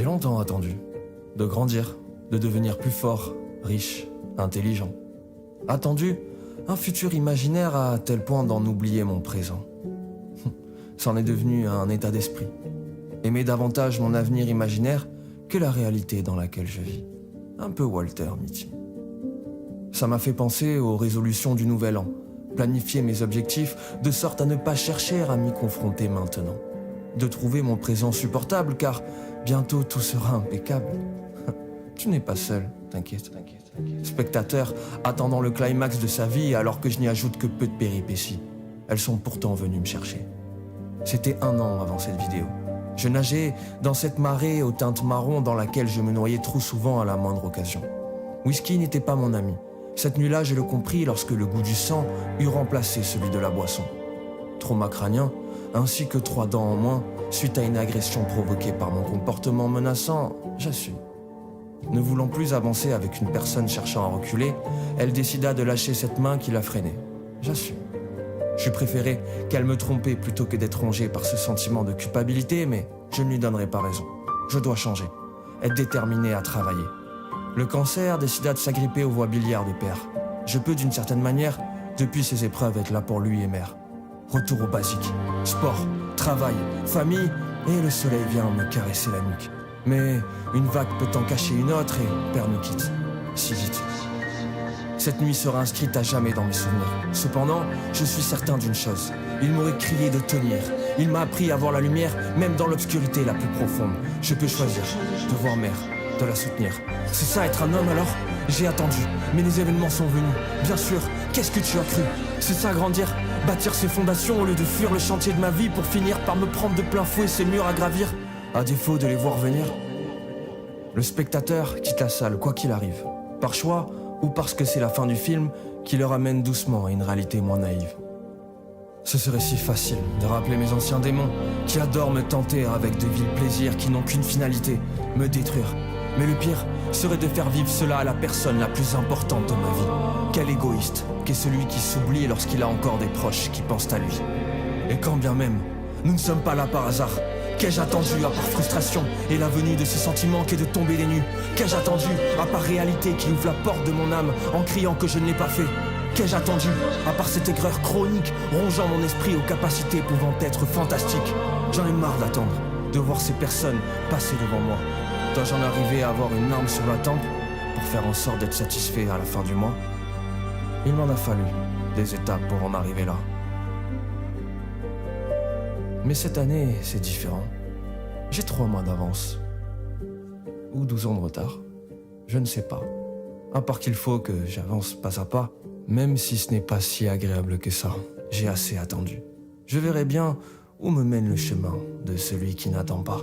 longtemps attendu. De grandir, de devenir plus fort, riche, intelligent. Attendu un futur imaginaire à tel point d'en oublier mon présent. C'en est devenu un état d'esprit. Aimer davantage mon avenir imaginaire que la réalité dans laquelle je vis. Un peu Walter Mitty. Ça m'a fait penser aux résolutions du nouvel an. Planifier mes objectifs de sorte à ne pas chercher à m'y confronter maintenant. De trouver mon présent supportable car bientôt tout sera impeccable. Tu n'es pas seul, t'inquiète. Spectateur attendant le climax de sa vie alors que je n'y ajoute que peu de péripéties. Elles sont pourtant venues me chercher. C'était 1 an avant cette vidéo. Je nageais dans cette marée aux teintes marron dans laquelle je me noyais trop souvent à la moindre occasion. Whisky n'était pas mon ami. Cette nuit-là, je le compris lorsque le goût du sang eut remplacé celui de la boisson. Trauma crânien, ainsi que 3 dents en moins, suite à une agression provoquée par mon comportement menaçant, j'assume. Ne voulant plus avancer avec une personne cherchant à reculer, elle décida de lâcher cette main qui la freinait. J'assume. Je préférais qu'elle me trompait plutôt que d'être rongée par ce sentiment de culpabilité, mais je ne lui donnerai pas raison. Je dois changer, être déterminé à travailler. Le cancer décida de s'agripper aux voies biliaires de père. Je peux d'une certaine manière, depuis ces épreuves, être là pour lui et mère. Retour au basique. Sport, travail, famille, et le soleil vient me caresser la nuque. Mais une vague peut en cacher une autre et père nous quitte. Si vite. Cette nuit sera inscrite à jamais dans mes souvenirs. Cependant, je suis certain d'une chose. Il m'aurait crié de tenir. Il m'a appris à voir la lumière, même dans l'obscurité la plus profonde. Je peux choisir de voir mère, de la soutenir. C'est ça être un homme alors? J'ai attendu, mais les événements sont venus. Bien sûr, qu'est-ce que tu as cru? C'est ça grandir? Bâtir ses fondations au lieu de fuir le chantier de ma vie pour finir par me prendre de plein fouet ces murs à gravir, à défaut de les voir venir? Le spectateur quitte la salle quoi qu'il arrive, par choix ou parce que c'est la fin du film qui le ramène doucement à une réalité moins naïve. Ce serait si facile de rappeler mes anciens démons qui adorent me tenter avec de vils plaisirs qui n'ont qu'une finalité, me détruire. Mais le pire serait de faire vivre cela à la personne la plus importante de ma vie. Quel égoïste qu'est celui qui s'oublie lorsqu'il a encore des proches qui pensent à lui. Et quand bien même, nous ne sommes pas là par hasard. Qu'ai-je attendu à part frustration et la venue de ce sentiment qu'est de tomber des nues? Qu'ai-je attendu à part réalité qui ouvre la porte de mon âme en criant que je ne l'ai pas fait? Qu'ai-je attendu à part cette aigreur chronique rongeant mon esprit aux capacités pouvant être fantastiques? J'en ai marre d'attendre, de voir ces personnes passer devant moi. Dois-je en arriver à avoir une arme sur la tempe pour faire en sorte d'être satisfait à la fin du mois? Il m'en a fallu des étapes pour en arriver là. Mais cette année, c'est différent. J'ai 3 mois d'avance. Ou 12 ans de retard. Je ne sais pas. À part qu'il faut que j'avance pas à pas, même si ce n'est pas si agréable que ça. J'ai assez attendu. Je verrai bien où me mène le chemin de celui qui n'attend pas.